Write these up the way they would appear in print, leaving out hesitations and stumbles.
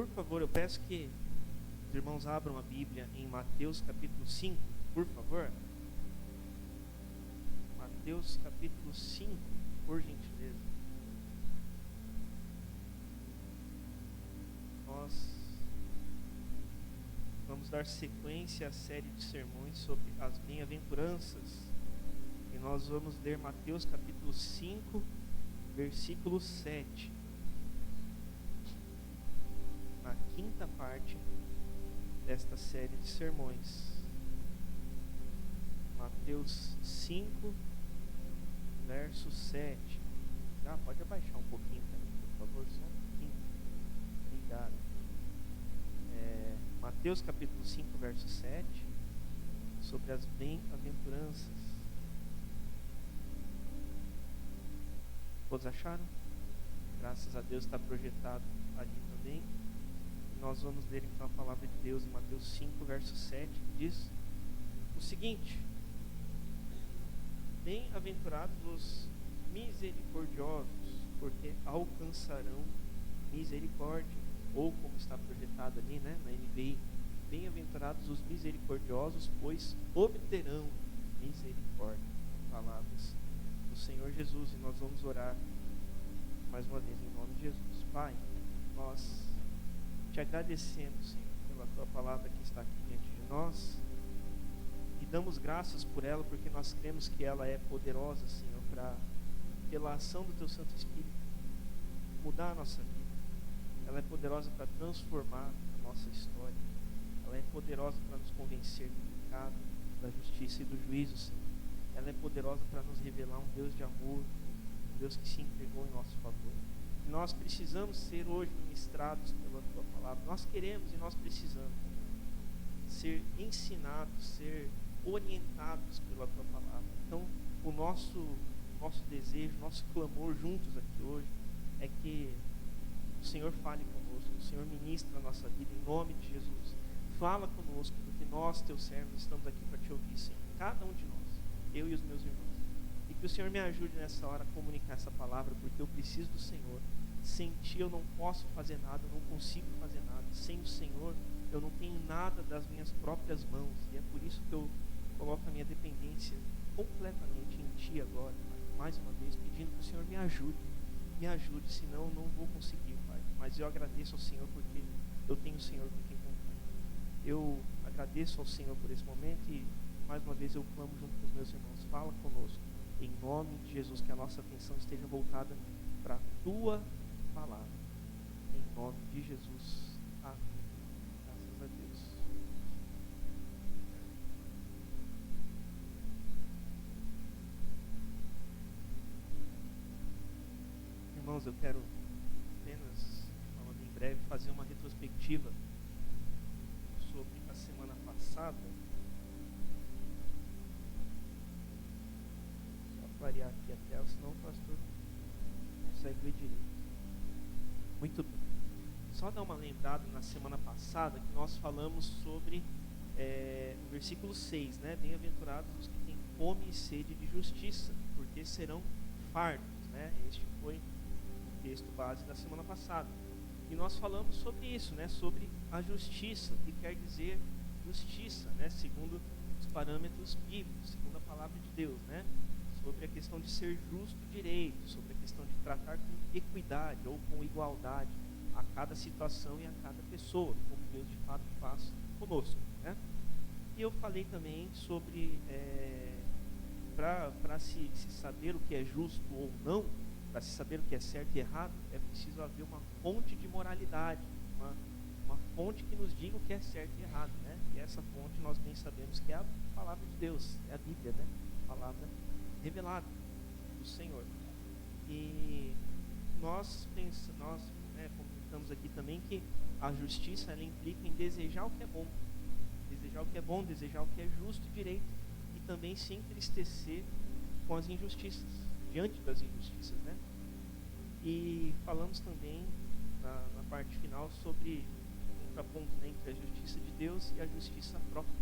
Por favor, eu peço que os irmãos abram a Bíblia em Mateus capítulo 5, por favor. Mateus capítulo 5, por gentileza. Nós vamos dar sequência à série de sermões sobre as bem-aventuranças. E nós vamos ler Mateus capítulo 5, versículo 7. Na quinta parte desta série de sermões. Mateus 5, verso 7. Pode abaixar um pouquinho também, por favor, só um pouquinho. Obrigado. Mateus capítulo 5, verso 7, sobre as bem-aventuranças. Todos acharam? Graças a Deus está projetado ali também. Nós vamos ler então a palavra de Deus em Mateus 5, verso 7, que diz o seguinte: Bem-aventurados os misericordiosos, porque alcançarão misericórdia. Ou como está projetado ali, né, na NVI, bem-aventurados os misericordiosos, pois obterão misericórdia. Palavras do Senhor Jesus. E nós vamos orar mais uma vez em nome de Jesus. Pai, nós te agradecemos, Senhor, pela tua palavra que está aqui diante de nós, e damos graças por ela, porque nós cremos que ela é poderosa, Senhor, pela ação do teu Santo Espírito, mudar a nossa vida. Ela é poderosa para transformar a nossa história. Ela é poderosa para nos convencer do pecado, da justiça e do juízo, Senhor. Ela é poderosa para nos revelar um Deus de amor, um Deus que se entregou em nosso favor. E nós precisamos ser hoje ministrados pela tua palavra. Nós queremos e nós precisamos ser ensinados, ser orientados pela tua palavra. Então, o nosso desejo, nosso clamor juntos aqui hoje é que o Senhor fale conosco, o Senhor ministra a nossa vida em nome de Jesus. Fala conosco, porque nós, teus servos, estamos aqui para te ouvir, Senhor. Cada um de nós, eu e os meus irmãos. E que o Senhor me ajude nessa hora a comunicar essa palavra, porque eu preciso do Senhor. Sem ti eu não posso fazer nada, eu não consigo fazer nada. Sem o Senhor eu não tenho nada das minhas próprias mãos. E é por isso que eu coloco a minha dependência completamente em ti agora, Pai. Mais uma vez, pedindo que o Senhor me ajude. Me ajude, senão eu não vou conseguir, Pai. Mas eu agradeço ao Senhor porque eu tenho o Senhor com quem contar. Eu agradeço ao Senhor por esse momento e mais uma vez eu clamo junto com os meus irmãos. Fala conosco, em nome de Jesus, que a nossa atenção esteja voltada para a tua palavra. Em nome de Jesus. Amém. Graças a Deus. Irmãos, eu quero apenas, falando em breve, fazer uma retrospectiva sobre a semana passada. Só clarear aqui a tela, senão o pastor não consegue ver direito. Muito bem. Só dar uma lembrada na semana passada que nós falamos sobre o versículo 6, né? Bem-aventurados os que têm fome e sede de justiça, porque serão fartos, né? Este foi o texto base da semana passada. E nós falamos sobre isso, né? Sobre a justiça, o que quer dizer justiça, né? Segundo os parâmetros bíblicos, segundo a palavra de Deus, né? Sobre a questão de ser justo direito, sobre a questão de tratar com equidade ou com igualdade a cada situação e a cada pessoa, como Deus de fato faz conosco, né? E eu falei também sobre para se saber o que é justo ou não, para se saber o que é certo e errado, é preciso haver uma fonte de moralidade, uma fonte que nos diga o que é certo e errado, né? E essa fonte nós bem sabemos que é a palavra de Deus, é a Bíblia, né? A palavra revelada do Senhor. E nós comentamos aqui também que a justiça ela implica em desejar o que é bom, desejar o que é justo e direito, e também se entristecer com as injustiças, diante das injustiças, né? E falamos também na parte final sobre o contraponto, né, entre a justiça de Deus e a justiça própria,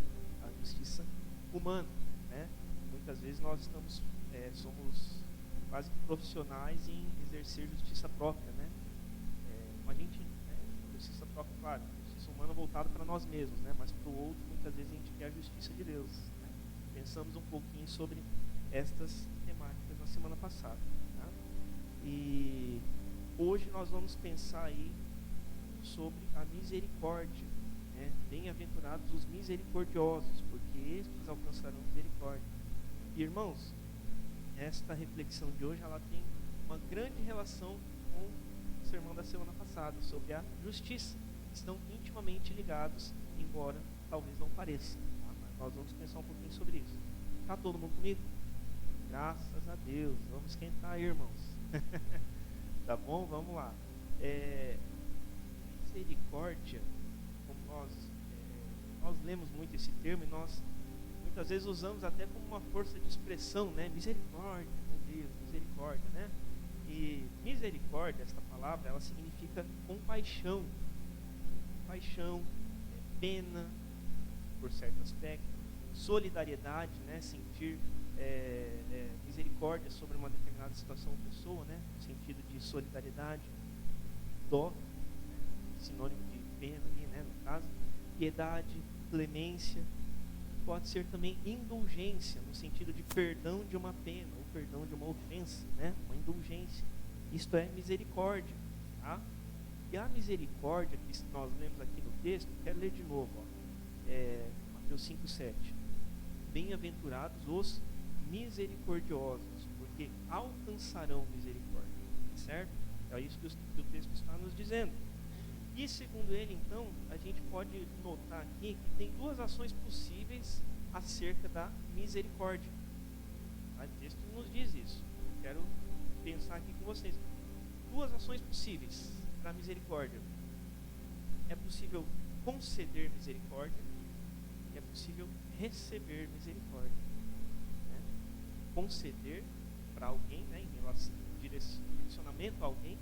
a justiça humana, né? Muitas vezes nós somos quase que profissionais em exercer justiça própria, né? Com a gente, né? Justiça troca, claro, justiça humana voltada para nós mesmos, né? Mas para o outro, muitas vezes a gente quer a justiça de Deus. Né? Pensamos um pouquinho sobre estas temáticas na semana passada. Tá? E hoje nós vamos pensar aí sobre a misericórdia. Né? Bem-aventurados os misericordiosos, porque estes alcançarão misericórdia. E, irmãos, esta reflexão de hoje ela tem uma grande relação com o sermão da semana passada sobre a justiça. Estão intimamente ligados, embora talvez não pareça. Tá? Mas nós vamos pensar um pouquinho sobre isso. Está todo mundo comigo? Graças a Deus. Vamos esquentar aí, irmãos. Tá bom? Vamos lá. Misericórdia, como nós lemos muito esse termo e nós muitas vezes usamos até como uma força de expressão, né? Misericórdia, meu Deus, misericórdia, né? E misericórdia, esta palavra, ela significa compaixão. Compaixão, pena, por certo aspecto, solidariedade, né? Sentir misericórdia sobre uma determinada situação ou pessoa, né? No sentido de solidariedade, dó, né? Sinônimo de pena ali, né? No caso, piedade, clemência. Pode ser também indulgência, no sentido de perdão de uma pena, ou perdão de uma ofensa, né? Uma indulgência. Isto é misericórdia, tá? E a misericórdia que nós lemos aqui no texto, quero ler de novo, ó. Mateus 5,7. Bem-aventurados os misericordiosos, porque alcançarão misericórdia, certo? É isso que o texto está nos dizendo. E segundo ele, então, a gente pode notar aqui que tem duas ações possíveis acerca da misericórdia. O texto nos diz isso. Quero pensar aqui com vocês. Duas ações possíveis para a misericórdia. É possível conceder misericórdia e é possível receber misericórdia. Né? Conceder para alguém, né, em relação direcionamento a alguém,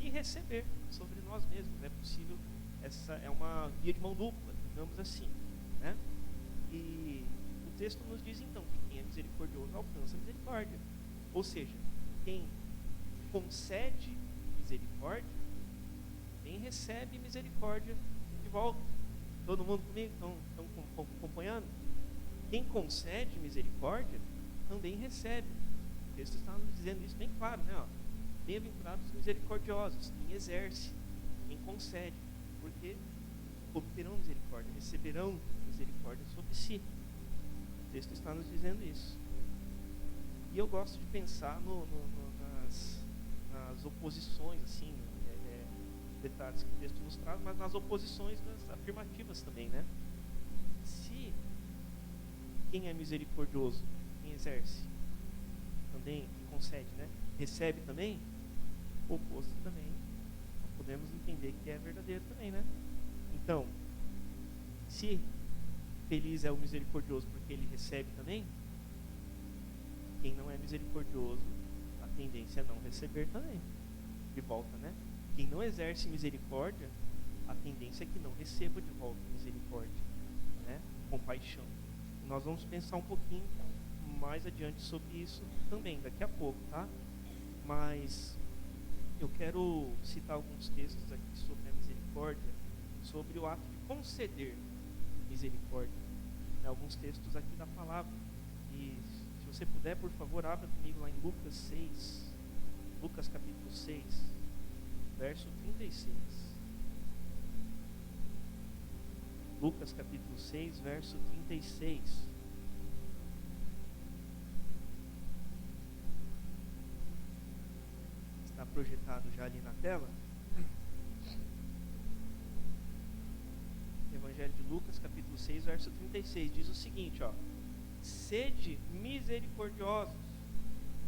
e receber sobre nós mesmos. É possível, essa é uma via de mão dupla, digamos assim, né? E o texto nos diz então que quem é misericordioso alcança misericórdia, ou seja, quem concede misericórdia, quem recebe misericórdia de volta. Todo mundo comigo? Estão acompanhando? Quem concede misericórdia também recebe. O texto está nos dizendo isso bem claro, né? Bem-aventurados os misericordiosos, quem exerce, quem concede, porque obterão misericórdia, receberão misericórdia sobre si. O texto está nos dizendo isso. E eu gosto de pensar nas oposições, assim, detalhes que o texto nos traz, mas nas oposições das afirmativas também, né? Se quem é misericordioso, quem exerce, também concede, né? Recebe também, o oposto também, nós podemos entender que é verdadeiro também, né? Então, se feliz é o misericordioso porque ele recebe também, quem não é misericordioso, a tendência é não receber também, de volta, né? Quem não exerce misericórdia, a tendência é que não receba de volta misericórdia, né? Compaixão. E nós vamos pensar um pouquinho mais adiante sobre isso também, daqui a pouco, tá? Mas eu quero citar alguns textos aqui sobre a misericórdia, sobre o ato de conceder misericórdia. Alguns textos aqui da palavra. E se você puder, por favor, abra comigo lá em Lucas 6. Lucas capítulo 6, verso 36. Lucas capítulo 6, verso 36. Está projetado já ali na tela. Evangelho de Lucas, capítulo 6, verso 36, diz o seguinte, ó: sede misericordiosos,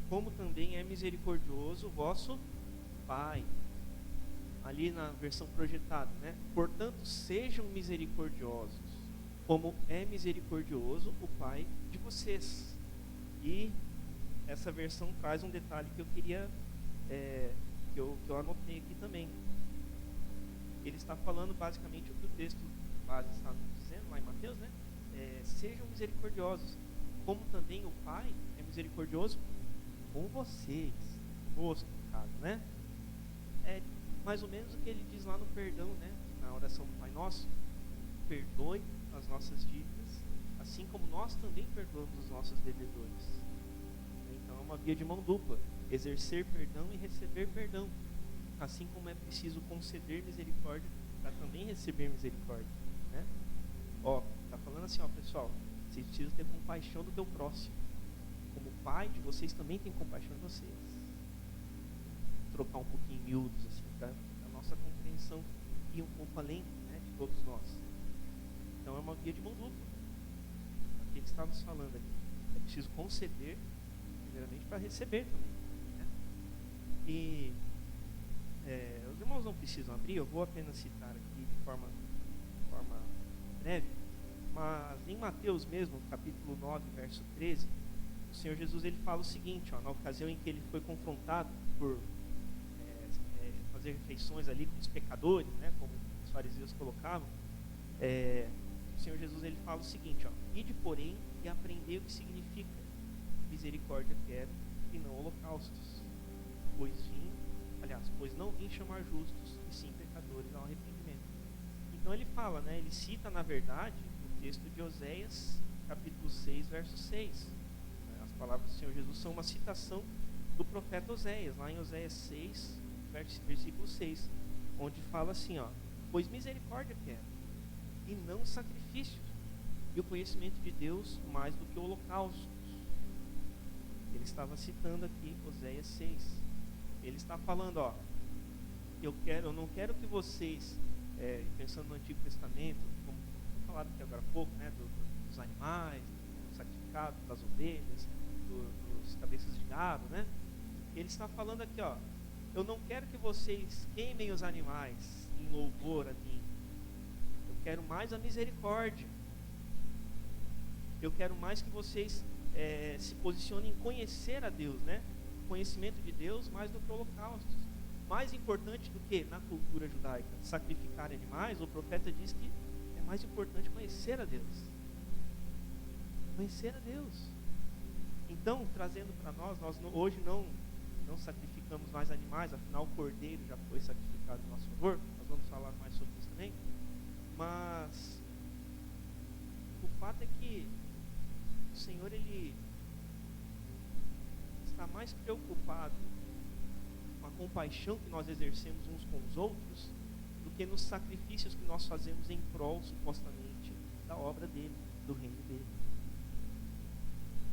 como também é misericordioso o vosso Pai. Ali na versão projetada, né? Portanto, sejam misericordiosos, como é misericordioso o Pai de vocês. E essa versão traz um detalhe que eu queria que eu anotei aqui também. Ele está falando basicamente o que o texto base está dizendo lá em Mateus, né? Sejam misericordiosos, como também o Pai é misericordioso com vocês, conosco, no caso, né? É mais ou menos o que ele diz lá no perdão, né? na oração do Pai Nosso, perdoe as nossas dívidas, assim como nós também perdoamos os nossos devedores. Então é uma via de mão dupla, exercer perdão e receber perdão, assim como é preciso conceder misericórdia para também receber misericórdia, né? Tá falando assim, pessoal, vocês precisam ter compaixão do teu próximo, como o Pai de vocês também tem compaixão de vocês. Trocar um pouquinho em miúdos, assim, para a nossa compreensão ir um pouco além, né, de todos nós. Então é uma via de mão dupla. O que ele está nos falando aqui? É preciso conceder, primeiramente, para receber também, né? E os irmãos não precisam abrir, eu vou apenas citar aqui de forma breve, mas em Mateus mesmo, capítulo 9, verso 13, o Senhor Jesus ele fala o seguinte, na ocasião em que ele foi confrontado por fazer refeições ali com os pecadores, né, como os fariseus colocavam, o Senhor Jesus ele fala o seguinte, ide porém e aprendei o que significa misericórdia quero e não holocaustos, pois não vim chamar justos e sim pecadores ao arrependimento. Então ele fala, né, ele cita na verdade o texto de Oséias capítulo 6 verso 6, as palavras do Senhor Jesus são uma citação do profeta Oséias, lá em Oséias 6 versículo 6, onde fala assim, pois misericórdia quero e não sacrifícios, e o conhecimento de Deus mais do que holocaustos. Ele estava citando aqui Oséias 6. Ele está falando, eu não quero que vocês, pensando no Antigo Testamento, como falaram aqui agora há pouco, né, dos animais, do sacrificado, das ovelhas, dos cabeças de gado, né? Ele está falando aqui, eu não quero que vocês queimem os animais em louvor a mim. Eu quero mais a misericórdia. Eu quero mais que vocês se posicionem em conhecer a Deus, né? Conhecimento de Deus mais do que holocaustos. Mais importante do que na cultura judaica sacrificar animais, o profeta diz que é mais importante conhecer a Deus. Conhecer a Deus. Então, trazendo para nós hoje não sacrificamos mais animais, afinal o cordeiro já foi sacrificado em nosso favor. Nós vamos falar mais sobre isso também. Mas o fato é que o Senhor ele está mais preocupado com a compaixão que nós exercemos uns com os outros do que nos sacrifícios que nós fazemos em prol, supostamente, da obra dele, do reino dele.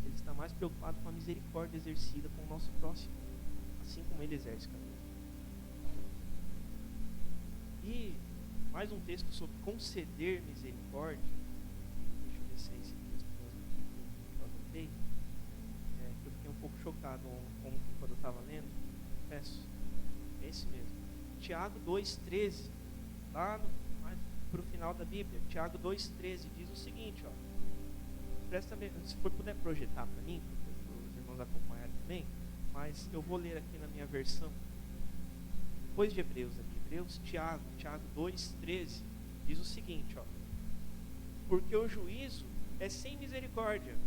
Ele está mais preocupado com a misericórdia exercida com o nosso próximo, assim como ele exerce com a Deus. E mais um texto sobre conceder misericórdia. Deixa eu ver se é esse texto mesmo aqui que eu anotei. Que eu fiquei um pouco chocado ontem quando eu estava lendo. Peço. É esse mesmo. Tiago 2,13. Lá para o final da Bíblia. Tiago 2,13 diz o seguinte, se for puder projetar para mim, para os irmãos acompanharem também, mas eu vou ler aqui na minha versão. Depois de Hebreus, Tiago 2,13 diz o seguinte, porque o juízo é sem misericórdia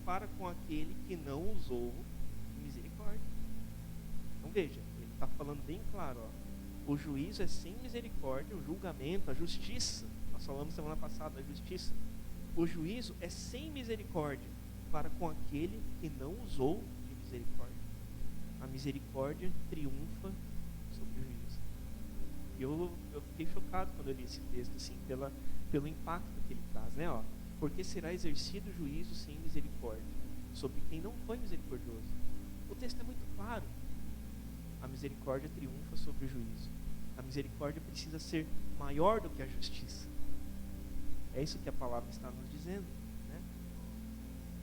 para com aquele que não usou misericórdia. Então veja, ele está falando bem claro, o juízo é sem misericórdia, o julgamento, a justiça, nós falamos semana passada da justiça, o juízo é sem misericórdia para com aquele que não usou de misericórdia. A misericórdia triunfa sobre o juízo. E eu fiquei chocado quando eu li esse texto, assim, pelo impacto que ele traz, né? Porque será exercido juízo sem misericórdia sobre quem não foi misericordioso. O texto é muito claro. A misericórdia triunfa sobre o juízo. A misericórdia precisa ser maior do que a justiça. É isso que a palavra está nos dizendo, né?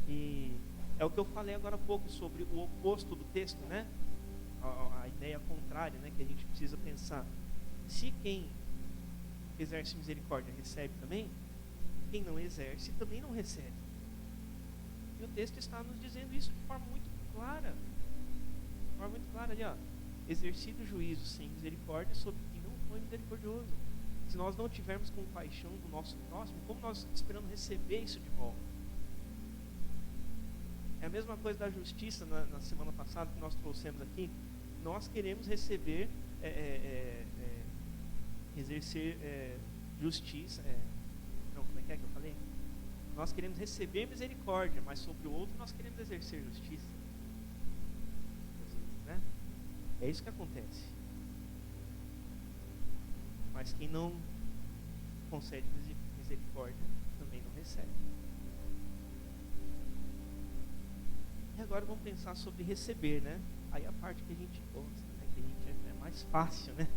E é o que eu falei agora há pouco sobre o oposto do texto, né? A ideia contrária, né? Que a gente precisa pensar. Se quem exerce misericórdia recebe também, quem não exerce também não recebe. E o texto está nos dizendo isso de forma muito clara. De forma muito clara ali, exercido juízo sem misericórdia sobre quem não foi misericordioso. Se nós não tivermos compaixão do nosso próximo, como nós esperamos receber isso de volta? É a mesma coisa da justiça na semana passada que nós trouxemos aqui. Nós queremos receber, exercer justiça, não, como é que eu falei? Nós queremos receber misericórdia, mas sobre o outro nós queremos exercer justiça. Né? É isso que acontece. Mas quem não concede misericórdia também não recebe. E agora vamos pensar sobre receber, né? Aí a parte que a gente gosta, né? Que a gente é mais fácil, né?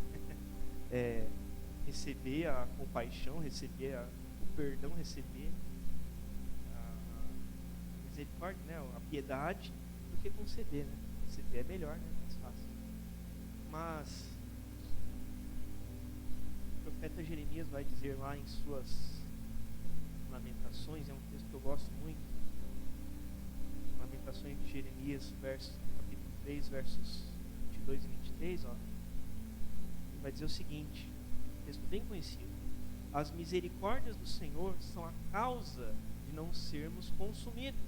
Receber a compaixão, receber o perdão, receber a misericórdia, né? A piedade, do que conceder, né? Receber é melhor, né? Mais fácil. Mas o profeta Jeremias vai dizer lá em suas Lamentações, é um texto que eu gosto muito. Lamentações de Jeremias, capítulo 3, versos 22 e 23, ó. Ele vai dizer o seguinte, um texto bem conhecido: as misericórdias do Senhor são a causa de não sermos consumidos.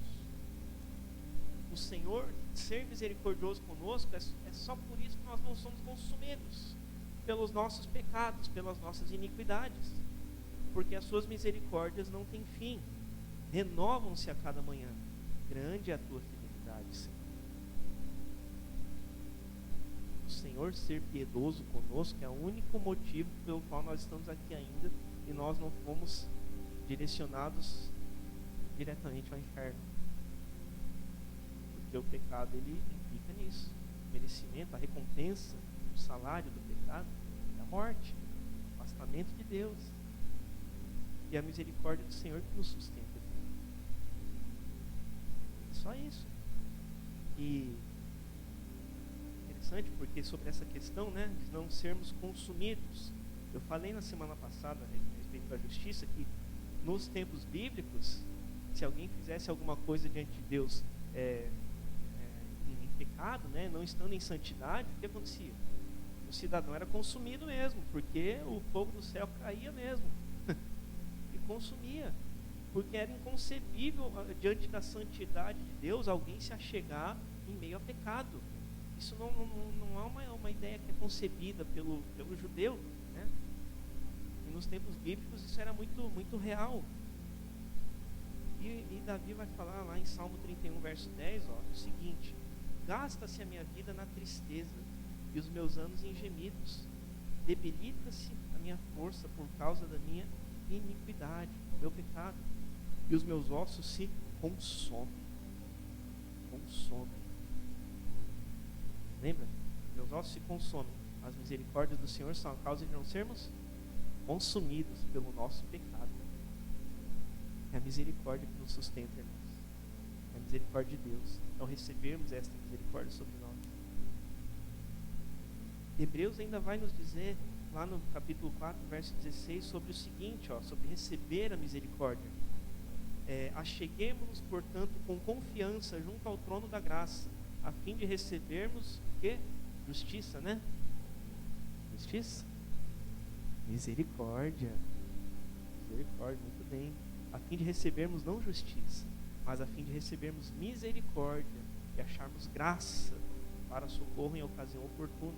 O Senhor ser misericordioso conosco é só por isso que nós não somos consumidos, pelos nossos pecados, pelas nossas iniquidades, porque as suas misericórdias não têm fim, renovam-se a cada manhã. Grande é a tua fidelidade, Senhor. O Senhor ser piedoso conosco é o único motivo pelo qual nós estamos aqui ainda e nós não fomos direcionados diretamente ao inferno. Porque o pecado, ele implica nisso. O merecimento, a recompensa, o salário do pecado é a morte, o afastamento de Deus. E a misericórdia do Senhor que nos sustenta. É só isso. E interessante porque sobre essa questão, né, de não sermos consumidos, eu falei na semana passada a respeito da justiça que nos tempos bíblicos, se alguém fizesse alguma coisa diante de Deus em pecado, né, não estando em santidade, o que acontecia? O cidadão era consumido mesmo, porque o fogo do céu caía mesmo e consumia, porque era inconcebível diante da santidade de Deus alguém se achegar em meio a pecado. Isso não é uma ideia que é concebida pelo judeu, né? E nos tempos bíblicos isso era muito, muito real. E Davi vai falar lá em Salmo 31, verso 10, ó, o seguinte: gasta-se a minha vida na tristeza e os meus anos em gemidos, debilita-se a minha força por causa da minha iniquidade, do meu pecado, e os meus ossos se consomem. Lembra? Meus ossos se consomem. As misericórdias do Senhor são a causa de não sermos consumidos pelo nosso pecado. É a misericórdia que nos sustenta, irmãos. É a misericórdia de Deus. Então recebermos esta misericórdia sobre nós. Hebreus ainda vai nos dizer, lá no capítulo 4, verso 16, sobre o seguinte, ó, sobre receber a misericórdia. Acheguemo-nos, portanto, com confiança junto ao trono da graça, a fim de recebermos o quê? Justiça, né? Justiça? Misericórdia. Misericórdia, muito bem. A fim de recebermos não justiça, mas a fim de recebermos misericórdia e acharmos graça para socorro em ocasião oportuna.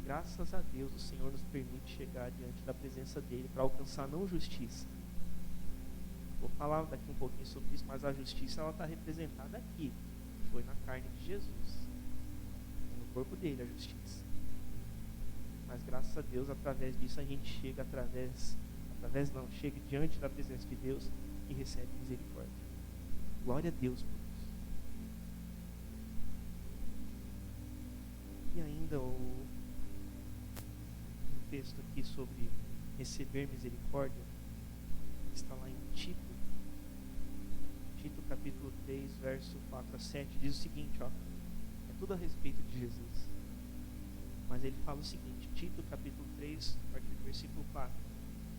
Graças a Deus o Senhor nos permite chegar diante da presença dele para alcançar não justiça. Vou falar daqui um pouquinho sobre isso, mas a justiça ela está representada aqui. Foi na carne de Jesus, no corpo dele a justiça. Mas graças a Deus, através disso a gente chega chega diante da presença de Deus e recebe misericórdia. Glória a Deus por isso. E ainda um texto aqui sobre receber misericórdia está lá em Tito capítulo 3, verso 4 a 7, diz o seguinte, ó, é tudo a respeito de Jesus, mas ele fala o seguinte, Tito capítulo 3, a partir do versículo 4: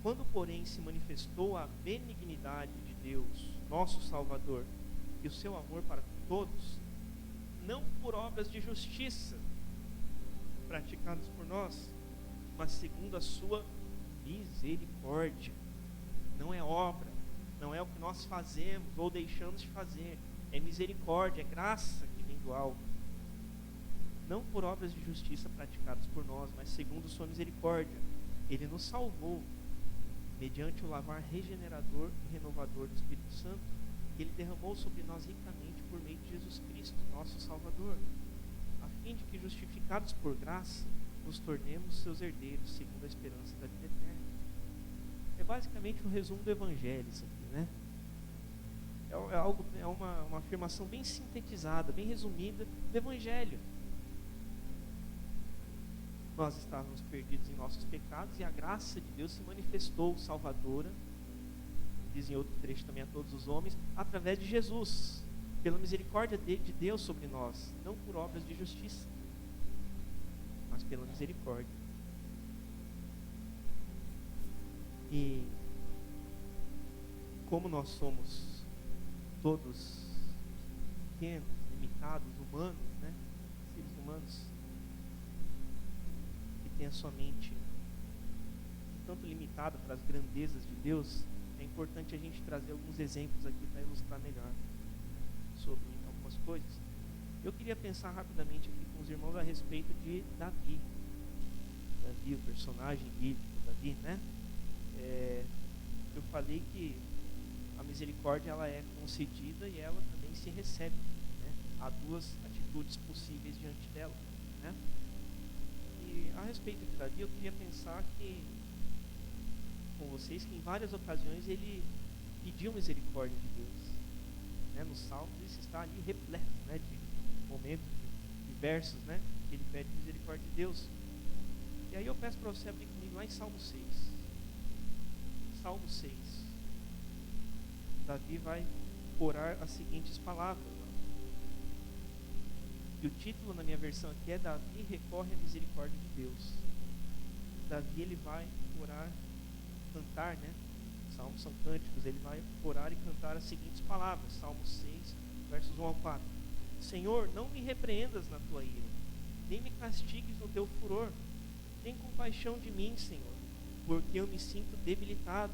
quando porém se manifestou a benignidade de Deus, nosso Salvador, e o seu amor para todos, não por obras de justiça praticadas por nós, mas segundo a sua misericórdia. Não é obra, não é o que nós fazemos ou deixamos de fazer, é misericórdia, é graça que vem do alto. Não por obras de justiça praticadas por nós, mas segundo sua misericórdia, Ele nos salvou mediante o lavar regenerador e renovador do Espírito Santo, que Ele derramou sobre nós ricamente por meio de Jesus Cristo, nosso Salvador, a fim de que, justificados por graça, nos tornemos seus herdeiros, segundo a esperança da vida eterna. É basicamente um resumo do Evangelho isso aqui, né? É uma afirmação bem sintetizada, bem resumida do Evangelho. Nós estávamos perdidos em nossos pecados e a graça de Deus se manifestou salvadora, diz em outro trecho também, a todos os homens, através de Jesus, pela misericórdia de Deus sobre nós, não por obras de justiça, mas pela misericórdia. E como nós somos todos pequenos, limitados, humanos, né? Seres humanos que têm a sua mente um tanto limitada para as grandezas de Deus, é importante a gente trazer alguns exemplos aqui para ilustrar melhor sobre algumas coisas. Eu queria pensar rapidamente aqui com os irmãos a respeito de Davi. Davi, o personagem bíblico Davi, né? Eu falei que a misericórdia ela é concedida e ela também se recebe, né? Há duas atitudes possíveis diante dela, né? E a respeito de Davi, eu queria pensar com vocês que em várias ocasiões ele pediu misericórdia de Deus, né? No Salmo isso está ali repleto, né? De momentos, de versos, né? Que ele pede misericórdia de Deus. E aí eu peço para você abrir comigo lá em Salmo 6. Salmo 6. Davi vai orar as seguintes palavras. E o título na minha versão aqui é Davi recorre à misericórdia de Deus. Davi ele vai orar, cantar, né? Salmos são cânticos, ele vai orar e cantar as seguintes palavras. Salmo 6, versos 1 ao 4. Senhor, não me repreendas na tua ira, nem me castigues no teu furor. Tem compaixão de mim, Senhor, porque eu me sinto debilitado.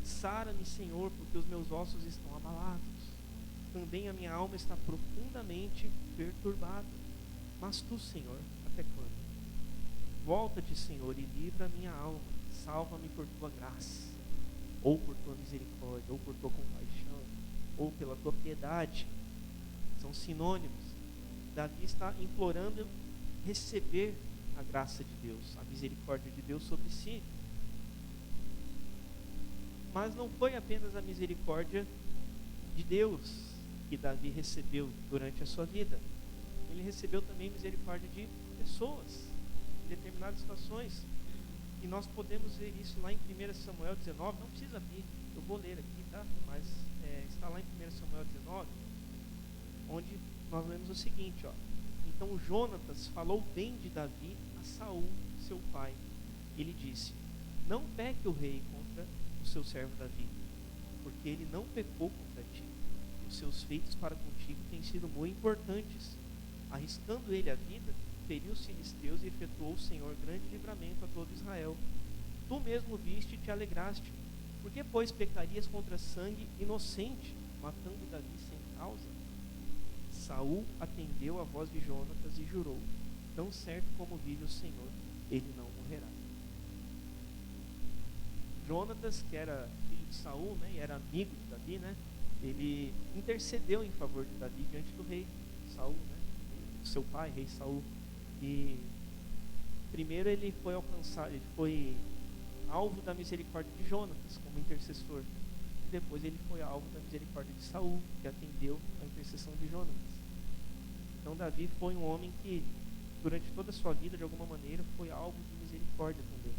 Sara-me, Senhor, porque os meus ossos estão abalados. Também a minha alma está profundamente perturbada. Mas tu, Senhor, até quando? Volta-te, Senhor, e livra a minha alma. Salva-me por tua graça, ou por tua misericórdia, ou por tua compaixão, ou pela tua piedade. São sinônimos. Davi está implorando receber a graça de Deus, a misericórdia de Deus sobre si. Mas não foi apenas a misericórdia de Deus que Davi recebeu durante a sua vida. Ele recebeu também misericórdia de pessoas em determinadas situações. E nós podemos ver isso lá em 1 Samuel 19. Não precisa abrir, eu vou ler aqui, tá? Mas está lá em 1 Samuel 19, onde nós lemos o seguinte, ó. Então Jonatas falou bem de Davi a Saul, seu pai. Ele disse: não peque o rei contra o seu servo Davi, porque ele não pecou contra ti. Os seus feitos para contigo têm sido muito importantes. Arriscando ele a vida, feriu os filisteus e efetuou o Senhor grande livramento a todo Israel. Tu mesmo viste e te alegraste. Por que, pois, pecarias contra sangue inocente, matando Davi sem causa? Saul atendeu a voz de Jonatas e jurou: tão certo como vive o Senhor, ele não morrerá. Jonatas, que era filho de Saul, né, e era amigo de Davi, né, ele intercedeu em favor de Davi diante do rei Saul, né, seu pai, rei Saul. E primeiro ele foi alcançado, ele foi alvo da misericórdia de Jonatas como intercessor. E depois ele foi alvo da misericórdia de Saul, que atendeu a intercessão de Jonatas. Então Davi foi um homem que durante toda a sua vida, de alguma maneira, foi alvo de misericórdia também,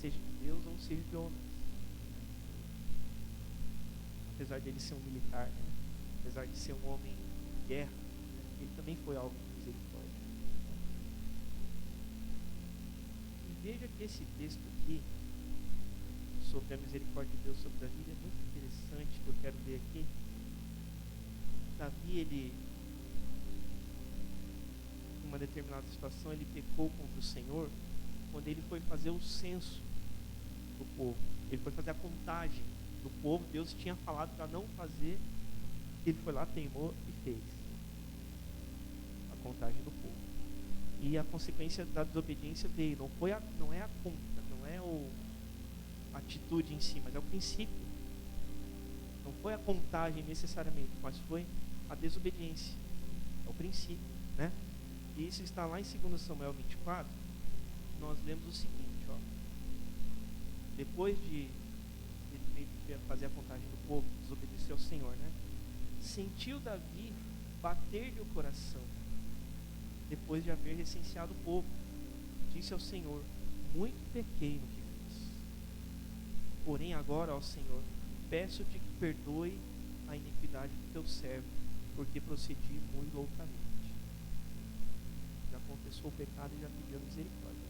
seja de Deus ou seja de homens. Apesar de ele ser um militar, né? Apesar de ser um homem de guerra, né? Ele também foi alvo de misericórdia. E veja que esse texto aqui sobre a misericórdia de Deus sobre Davi é muito interessante, que eu quero ver aqui. Davi, ele, em uma determinada situação, ele pecou contra o Senhor quando ele foi fazer o censo do povo. Ele foi fazer a contagem do povo. Deus tinha falado para não fazer, ele foi lá, teimou e fez a contagem do povo. E a consequência da desobediência veio. Não é a conta, não é a atitude em si, mas é o princípio. Não foi a contagem necessariamente, mas foi a desobediência. É o princípio, né? E isso está lá em 2 Samuel 24. Nós lemos o seguinte, ó. Depois de fazer a contagem do povo, desobedecer ao Senhor, né? Sentiu Davi bater-lhe o coração, depois de haver recenseado o povo. Disse ao Senhor: muito pequei no que fiz. Porém agora, ó Senhor, peço-te que perdoe a iniquidade do teu servo, porque procedi muito loucamente. Já confessou o pecado e já pediu misericórdia.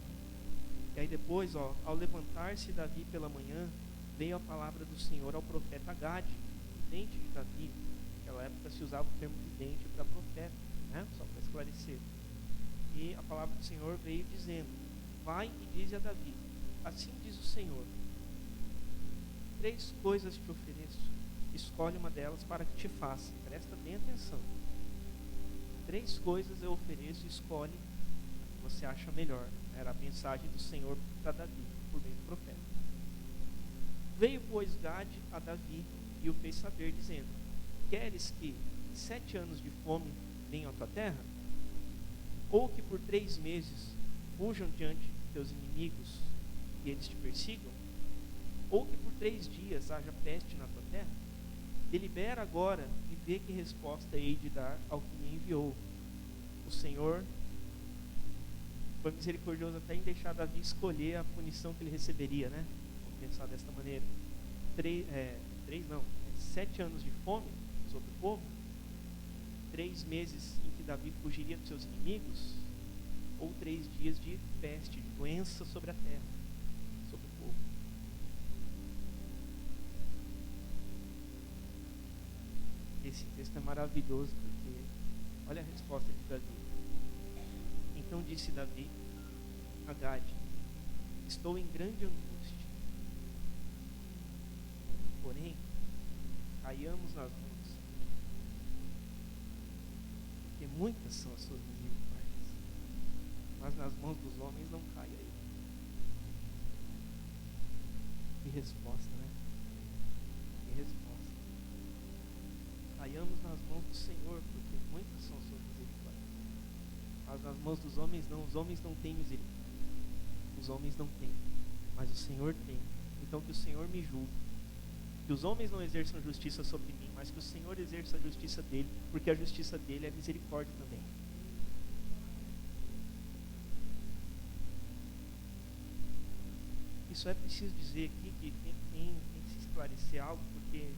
E aí depois, ó, ao levantar-se Davi pela manhã, veio a palavra do Senhor ao profeta Gade, vidente de Davi. Naquela época se usava o termo vidente para profeta, né? Só para esclarecer. E a palavra do Senhor veio dizendo: vai e dize a Davi, assim diz o Senhor, 3 coisas te ofereço, escolhe uma delas para que te faça. Presta bem atenção. 3 coisas eu ofereço, escolhe a que você acha melhor. Era a mensagem do Senhor para Davi, por meio do profeta. Veio, pois, Gade a Davi e o fez saber, dizendo: queres que 7 anos de fome venham à tua terra? Ou que por 3 meses fujam diante de teus inimigos e eles te persigam? Ou que por 3 dias haja peste na tua terra? Delibera agora e vê que resposta hei de dar ao que me enviou. O Senhor foi misericordioso até em deixar Davi escolher a punição que ele receberia, né? Vamos pensar desta maneira. 7 anos de fome sobre o povo, 3 meses em que Davi fugiria dos seus inimigos, ou 3 dias de peste, de doença sobre a terra, sobre o povo. Esse texto é maravilhoso porque olha a resposta de Davi. Então disse Davi a Gade: estou em grande angústia, porém caiamos nas mãos, porque muitas são as suas misericórdias, mas nas mãos dos homens não cai aí. Que resposta, né? Que resposta. Caiamos nas mãos do Senhor, porque muitas são as suas misericórdias, mas nas mãos dos homens não. Os homens não têm misericórdia. Os homens não têm, mas o Senhor tem. Então que o Senhor me julgue. Que os homens não exerçam justiça sobre mim, mas que o Senhor exerça a justiça dele, porque a justiça dele é misericórdia também. Isso é preciso dizer aqui que tem que se esclarecer algo, porque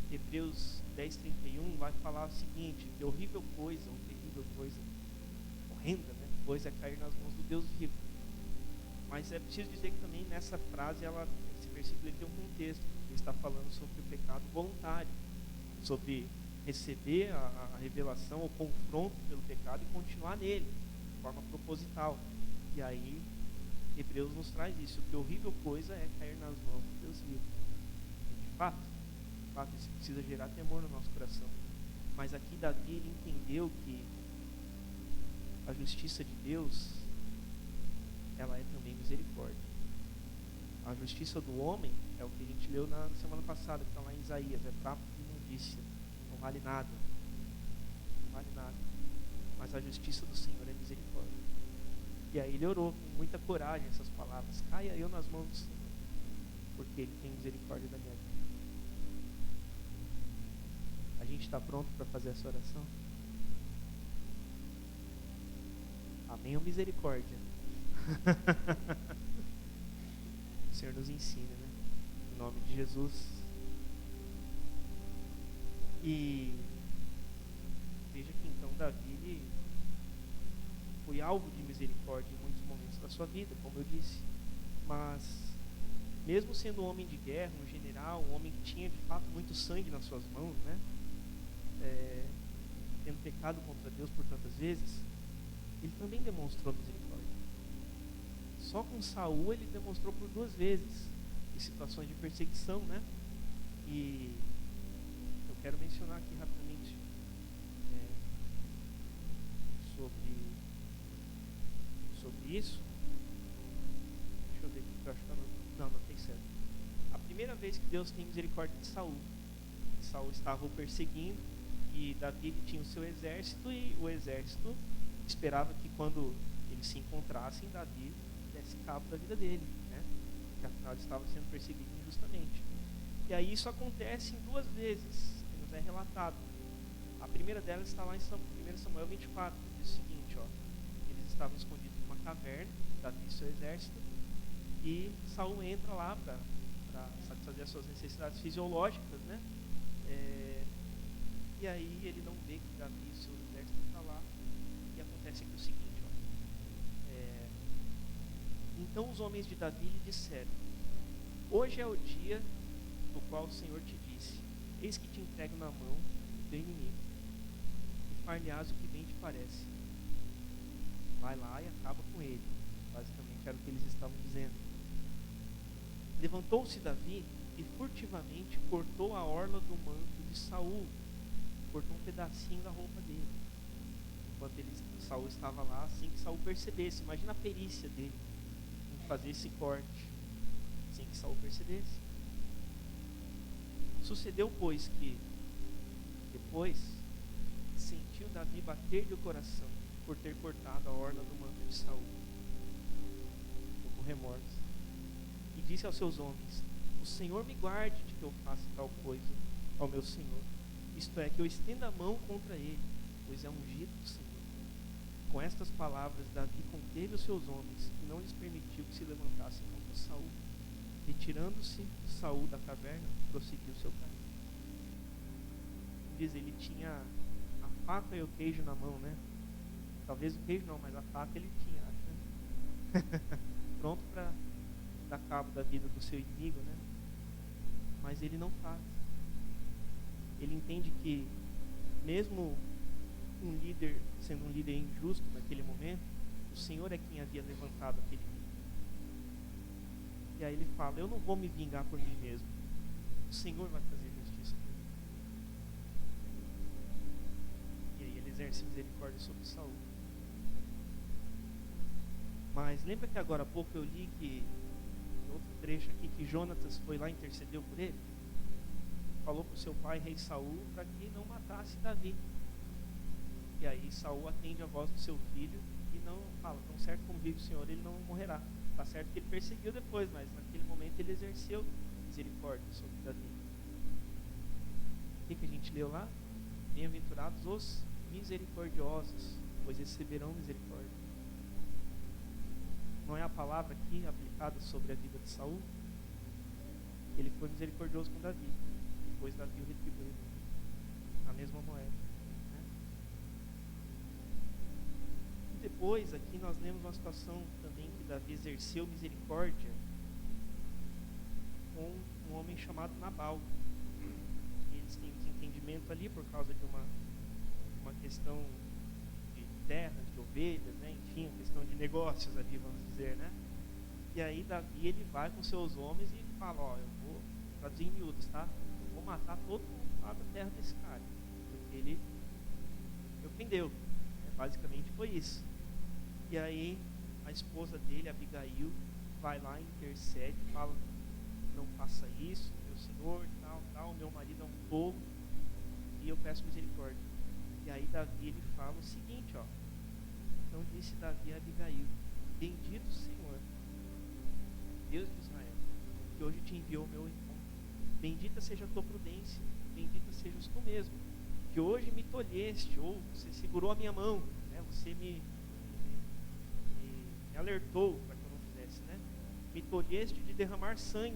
Hebreus 10:31 vai falar o seguinte: que horrível coisa, uma terrível coisa, horrenda, né? Coisa é cair nas mãos do Deus vivo. Mas é preciso dizer que também nessa frase, esse versículo ele tem um contexto. Ele está falando sobre o pecado voluntário, sobre receber a revelação, o confronto pelo pecado e continuar nele, de forma proposital. E aí, Hebreus nos traz isso: que horrível coisa é cair nas mãos do Deus vivo. De fato, isso precisa gerar temor no nosso coração. Mas aqui Davi ele entendeu que a justiça de Deus, ela é também misericórdia. A justiça do homem é o que a gente leu na semana passada, que está lá em Isaías, é trapo de imundícia, não vale nada, não vale nada. Mas a justiça do Senhor é misericórdia. E aí ele orou com muita coragem essas palavras: caia eu nas mãos do Senhor, porque Ele tem misericórdia da minha vida. A gente está pronto para fazer essa oração? Amém ou misericórdia? O Senhor nos ensina, né? Em nome de Jesus. E veja que então Davi ele foi alvo de misericórdia em muitos momentos da sua vida, como eu disse. Mas mesmo sendo um homem de guerra, um general, um homem que tinha de fato muito sangue nas suas mãos, né? Tendo pecado contra Deus por tantas vezes, ele também demonstrou misericórdia. Só com Saul ele demonstrou por 2 vezes, em situações de perseguição, né? E eu quero mencionar aqui rapidamente sobre isso, deixa eu ver aqui, eu acho que não tem certo. A primeira vez que Deus tem misericórdia de Saul, Saul estava o perseguindo e Davi tinha o seu exército, e o exército esperava que quando eles se encontrassem, Davi desse cabo da vida dele, né? Porque afinal ele estava sendo perseguido injustamente. E aí isso acontece em duas vezes, que nos é relatado. A primeira delas está lá em 1 Samuel 24, diz o seguinte, ó: eles estavam escondidos numa caverna, Davi e seu exército, e Saul entra lá para satisfazer as suas necessidades fisiológicas, né? E aí ele não vê que Davi e seu exército está lá, e acontece aqui o seguinte, ó: então os homens de Davi lhe disseram: hoje é o dia do qual o Senhor te disse: eis que te entrego na mão do teu inimigo, e far-lhe-ás o que bem te parece. Vai lá e acaba com ele. Basicamente era o que eles estavam dizendo. Levantou-se Davi e furtivamente cortou a orla do manto de Saul, cortou um pedacinho da roupa dele, enquanto Saul estava lá, assim que Saul percebesse. Imagina a perícia dele em fazer esse corte, sem que Saul percebesse. Sucedeu, pois, que depois sentiu Davi bater-lhe o coração por ter cortado a orla do manto de Saul, com remorso, e disse aos seus homens: o Senhor me guarde de que eu faça tal coisa ao meu Senhor, isto é, que eu estenda a mão contra ele, pois é ungido do Senhor. Com estas palavras Davi conteve os seus homens e não lhes permitiu que se levantassem contra Saul. Retirando-se Saul da caverna, prosseguiu seu caminho. Diz, ele tinha a faca e o queijo na mão, né? Talvez o queijo não, mas a faca ele tinha, acho, né? Pronto para dar cabo da vida do seu inimigo, né? Mas ele não faz. Ele entende que mesmo um líder sendo um líder injusto naquele momento, o Senhor é quem havia levantado aquele líder. E aí ele fala: eu não vou me vingar por mim mesmo, o Senhor vai fazer justiça por mim. E aí ele exerce misericórdia sobre Saul. Mas lembra que agora há pouco eu li que outro trecho aqui, que Jonatas foi lá e intercedeu por ele? Falou para o seu pai, rei Saul, para que não matasse Davi. E aí Saul atende a voz do seu filho e não fala: tão certo como vive o Senhor, ele não morrerá. Está certo que ele perseguiu depois, mas naquele momento ele exerceu misericórdia sobre Davi. O que a gente leu lá? Bem-aventurados os misericordiosos, pois receberão misericórdia. Não é a palavra aqui aplicada sobre a vida de Saul? Ele foi misericordioso com Davi, depois Davi o retribuiu a mesma moeda, né? E depois aqui nós lemos uma situação também que Davi exerceu misericórdia com um homem chamado Nabal. E eles têm desentendimento ali por causa de uma questão de terras, de ovelhas, né? Enfim, uma questão de negócios ali, vamos dizer, né? E aí Davi, ele vai com seus homens e fala: ó, eu vou traduzir em miúdos, tá? Eu vou matar todo mundo lá da terra desse cara, porque ele me ofendeu, né? Basicamente foi isso. E aí a esposa dele, Abigail, vai lá, intercede, fala: não faça isso, meu senhor, tal, meu marido é um tolo e eu peço misericórdia. E aí Davi, ele fala o seguinte, ó: então disse Davi a Abigail: bendito o Senhor, Deus de Israel, que hoje te enviou ao meu encontro. Bendita seja a tua prudência, bendita sejas tu mesmo, que hoje me tolheste, ou você segurou a minha mão, né? Você me alertou para que eu não fizesse, né? Me tolheste de derramar sangue,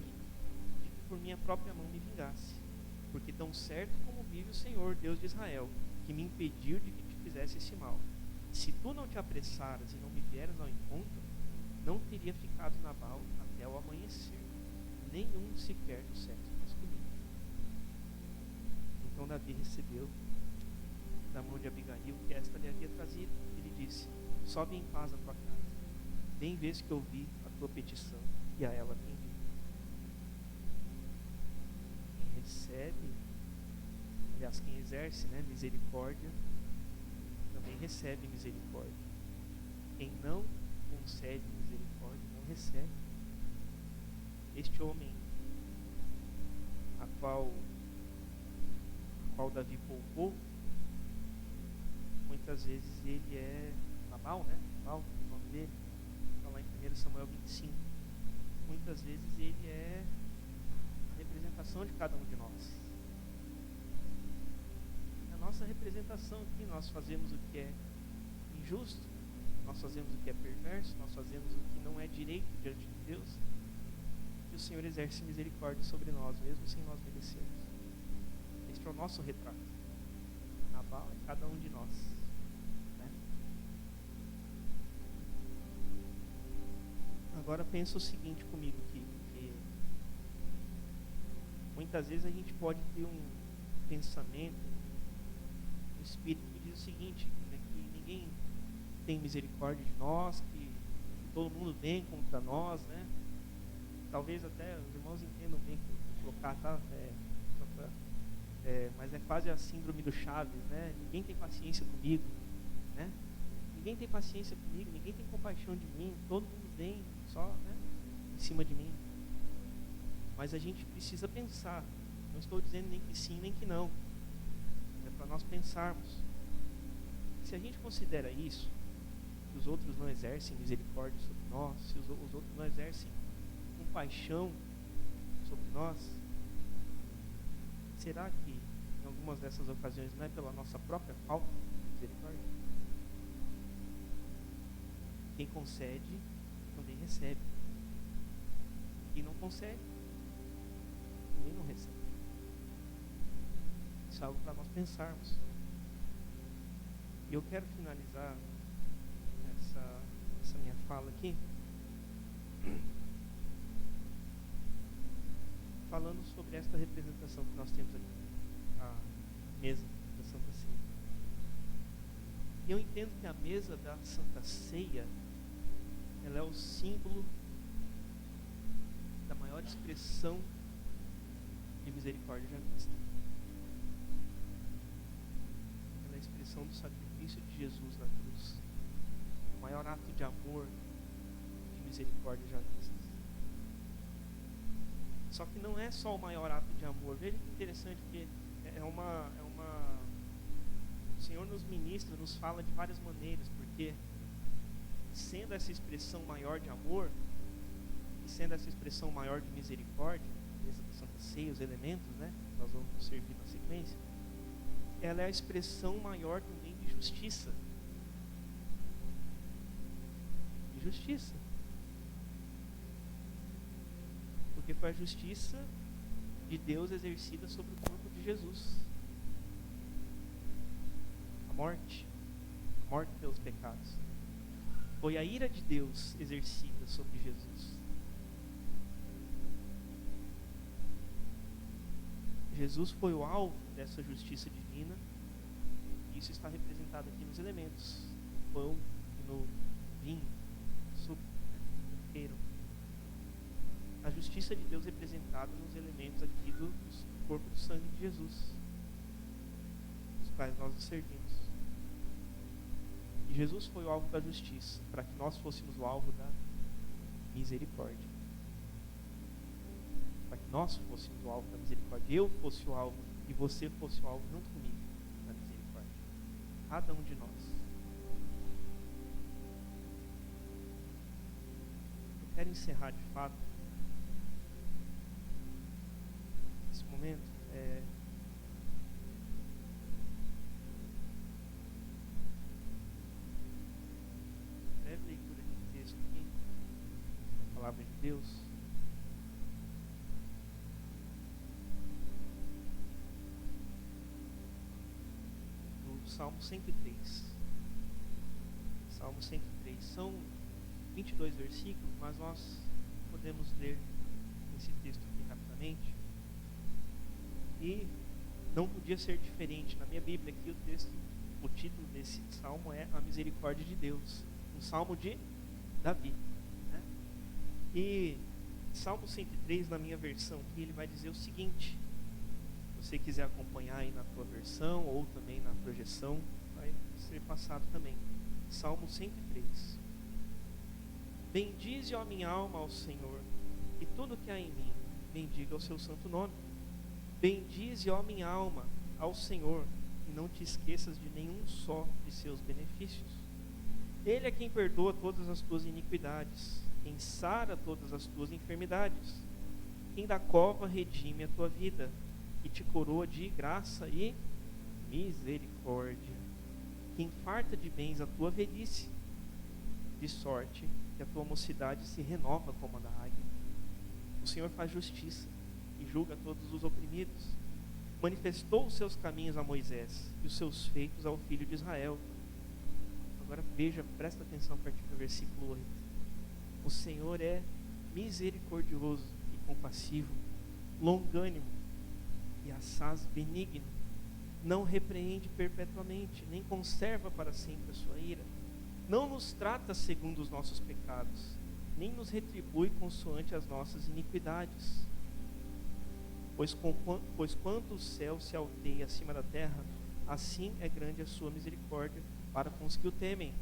de que por minha própria mão me vingasse. Porque tão certo como vive o Senhor, Deus de Israel, que me impediu de que te fizesse esse mal, se tu não te apressaras e não me vieras ao encontro, não teria ficado Nabal até o amanhecer, nenhum sequer do sexo masculino. Então Davi recebeu da mão de Abigail que esta lhe havia trazido. Ele disse: sobe em paz à tua casa, bem vês que ouvi a tua petição e a ela atendi. Quem recebe, aliás, quem exerce, né, misericórdia, também recebe misericórdia. Quem não concede misericórdia, não recebe. Este homem a qual Davi poupou, muitas vezes ele é Nabal, né? Nabal, o nome dele, está lá em 1 Samuel 25. Muitas vezes ele é a representação de cada um de nós. A nossa representação aqui, nós fazemos o que é injusto, nós fazemos o que é perverso, nós fazemos o que não é direito diante de Deus, e o Senhor exerce misericórdia sobre nós, mesmo sem nós merecermos. Este é o nosso retrato. Nabal é cada um de nós, né? Agora pensa o seguinte comigo aqui, que muitas vezes a gente pode ter um pensamento, um espírito que diz o seguinte, né, que ninguém tem misericórdia de nós, que todo mundo vem contra nós, né? Talvez até os irmãos entendam bem que eu vou colocar, tá? Mas é quase a síndrome do Chaves, né? Ninguém tem paciência comigo, né? Ninguém tem paciência comigo, ninguém tem compaixão de mim, todo mundo vem só, né, em cima de mim. Mas a gente precisa pensar. Não estou dizendo nem que sim, nem que não. É para nós pensarmos. Se a gente considera isso, que os outros não exercem misericórdia sobre nós, se os outros não exercem compaixão sobre nós, será que em algumas dessas ocasiões não é pela nossa própria falta de misericórdia? Quem concede também recebe. Quem não concede também não recebe. Isso é algo para nós pensarmos. E eu quero finalizar essa minha fala aqui falando sobre esta representação que nós temos aqui, a mesa da Santa Ceia. E eu entendo que a mesa da Santa Ceia, ela é o símbolo da maior expressão de misericórdia já vista. Ela é a expressão do sacrifício de Jesus na cruz, o maior ato de amor, de misericórdia já vista. Só que não é só o maior ato de amor. Veja que interessante, porque o Senhor nos ministra, nos fala de várias maneiras, porque sendo essa expressão maior de amor e sendo essa expressão maior de misericórdia, a mesa da Santa Ceia, os elementos, né, que nós vamos servir na sequência, ela é a expressão maior também de justiça. De justiça. Porque foi a justiça de Deus exercida sobre o corpo de Jesus. A morte pelos pecados. Foi a ira de Deus exercida sobre Jesus. Jesus foi o alvo dessa justiça divina, e isso está representado aqui nos elementos, no pão e no vinho, no suco, no tempero. A justiça de Deus representada nos elementos aqui do corpo e do sangue de Jesus, os quais nós nos servimos. E Jesus foi o alvo da justiça, para que nós fôssemos o alvo da misericórdia. Para que nós fôssemos o alvo da misericórdia, eu fosse o alvo e você fosse o alvo junto comigo da misericórdia. Cada um de nós. Eu quero encerrar de fato esse momento. Breve leitura de um texto aqui, a palavra de Deus. Do Salmo 103. Salmo 103. São 22 versículos, mas nós podemos ler esse texto aqui rapidamente. E não podia ser diferente. Na minha Bíblia aqui o título desse salmo é A Misericórdia de Deus, um salmo de Davi, né? E Salmo 103, na minha versão aqui, ele vai dizer o seguinte: se você quiser acompanhar aí na tua versão ou também na projeção, vai ser passado também. Salmo 103. Bendize, ó minha alma, ao Senhor, e tudo que há em mim, bendiga o seu santo nome. Bendize, ó minha alma, ao Senhor, e não te esqueças de nenhum só de seus benefícios. Ele é quem perdoa todas as tuas iniquidades, quem sara todas as tuas enfermidades, quem da cova redime a tua vida, e te coroa de graça e misericórdia, quem farta de bens a tua velhice, de sorte que a tua mocidade se renova como a da águia. O Senhor faz justiça e julga todos os oprimidos. Manifestou os seus caminhos a Moisés e os seus feitos ao filho de Israel. Agora veja, presta atenção a partir do versículo 8. O Senhor é misericordioso e compassivo, longânimo e assaz benigno. Não repreende perpetuamente, nem conserva para sempre a sua ira. Não nos trata segundo os nossos pecados, nem nos retribui consoante as nossas iniquidades. Pois quanto o céu se alteia acima da terra, assim é grande a sua misericórdia para com os que o temem.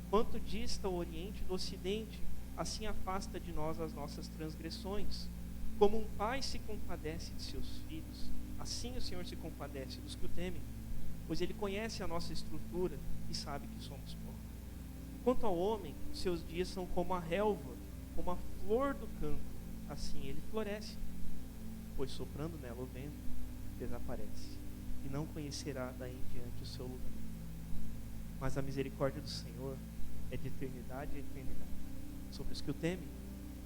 Quanto dista o oriente do ocidente, assim afasta de nós as nossas transgressões. Como um pai se compadece de seus filhos, assim o Senhor se compadece dos que o temem, pois Ele conhece a nossa estrutura e sabe que somos pó. Quanto ao homem, os seus dias são como a relva, como a flor do campo, assim ele floresce, pois soprando nela o vento, desaparece, e não conhecerá daí em diante o seu lugar. Mas a misericórdia do Senhor é de eternidade a eternidade sobre os que o temem,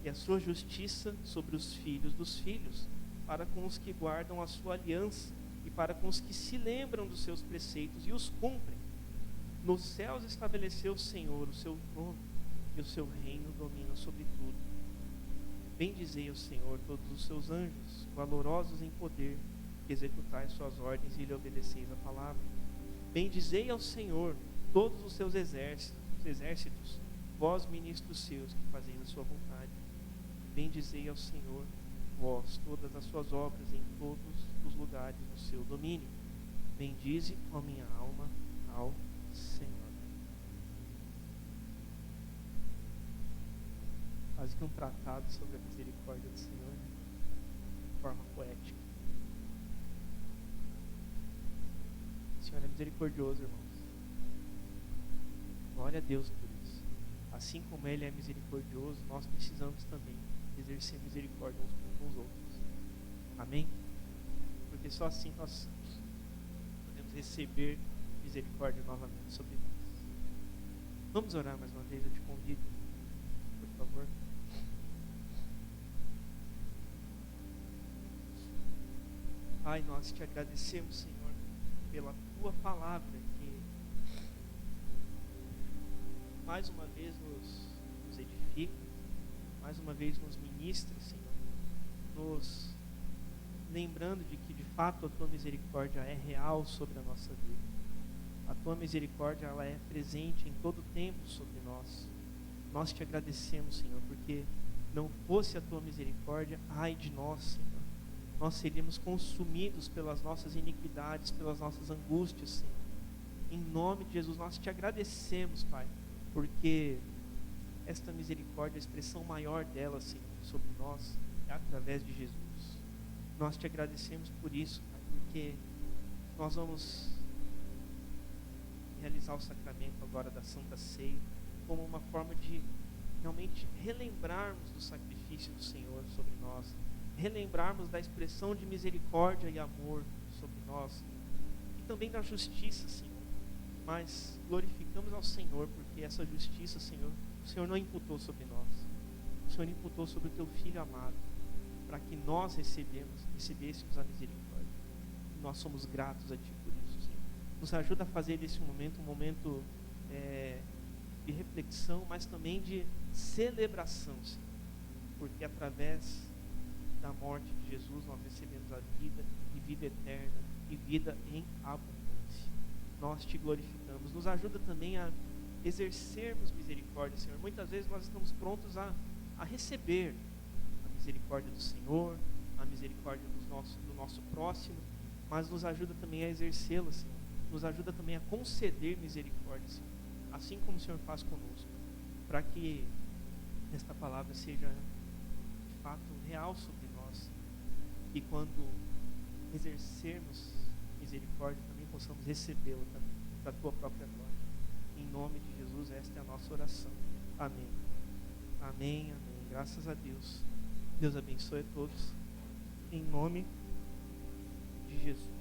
e a sua justiça sobre os filhos dos filhos, para com os que guardam a sua aliança e para com os que se lembram dos seus preceitos e os cumprem. Nos céus estabeleceu o Senhor o seu trono, e o seu reino domina sobre tudo. Bendizei o Senhor todos os seus anjos, valorosos em poder, que executais suas ordens e lhe obedeceis a palavra. Bendizei ao Senhor todos os seus exércitos, vós ministros seus que fazeis a sua vontade. Bendizei ao Senhor, vós todas as suas obras em todos os lugares do seu domínio. Bendize, ó minha alma, ao Senhor. Quase que um tratado sobre a misericórdia do Senhor, de forma poética. O Senhor é misericordioso, irmãos. Glória a Deus por isso. Assim como Ele é misericordioso, nós precisamos também exercer misericórdia uns com os outros. Amém? Porque só assim nós podemos receber misericórdia novamente sobre nós. Vamos orar mais uma vez, eu te convido, por favor. Pai, nós te agradecemos, Senhor, pela tua palavra que mais uma vez nos edifica, mais uma vez nos ministra, Senhor, nos lembrando de que de fato a tua misericórdia é real sobre a nossa vida. A tua misericórdia, ela é presente em todo tempo sobre nós. Nós te agradecemos, Senhor, porque não fosse a tua misericórdia, ai de nós, Senhor. Nós seríamos consumidos pelas nossas iniquidades, pelas nossas angústias, Senhor. Em nome de Jesus, nós te agradecemos, Pai, porque esta misericórdia, a expressão maior dela, Senhor, sobre nós, é através de Jesus. Nós te agradecemos por isso, Pai, porque nós vamos realizar o sacramento agora da Santa Ceia como uma forma de realmente relembrarmos do sacrifício do Senhor sobre nós, relembrarmos da expressão de misericórdia e amor sobre nós, e também da justiça, Senhor. Mas glorificamos ao Senhor porque essa justiça, Senhor, o Senhor não imputou sobre nós, o Senhor imputou sobre o teu Filho amado, para que nós recebêssemos a misericórdia. E nós somos gratos a Ti por isso, Senhor. Nos ajuda a fazer desse momento um momento de reflexão, mas também de celebração, Senhor, porque através da morte de Jesus nós recebemos a vida, e vida eterna, e vida em abundância. Nós te glorificamos. Nos ajuda também a exercermos misericórdia, Senhor. Muitas vezes nós estamos prontos a receber a misericórdia do Senhor, a misericórdia do nosso próximo, mas nos ajuda também a exercê-la, Senhor. Nos ajuda também a conceder misericórdia, Senhor, assim como o Senhor faz conosco, para que esta palavra seja de fato real sobre nós, e quando exercermos misericórdia também possamos recebê-la também para a tua própria glória. Em nome de Jesus, esta é a nossa oração. Amém. Amém, amém. Graças a Deus. Deus abençoe a todos. Em nome de Jesus.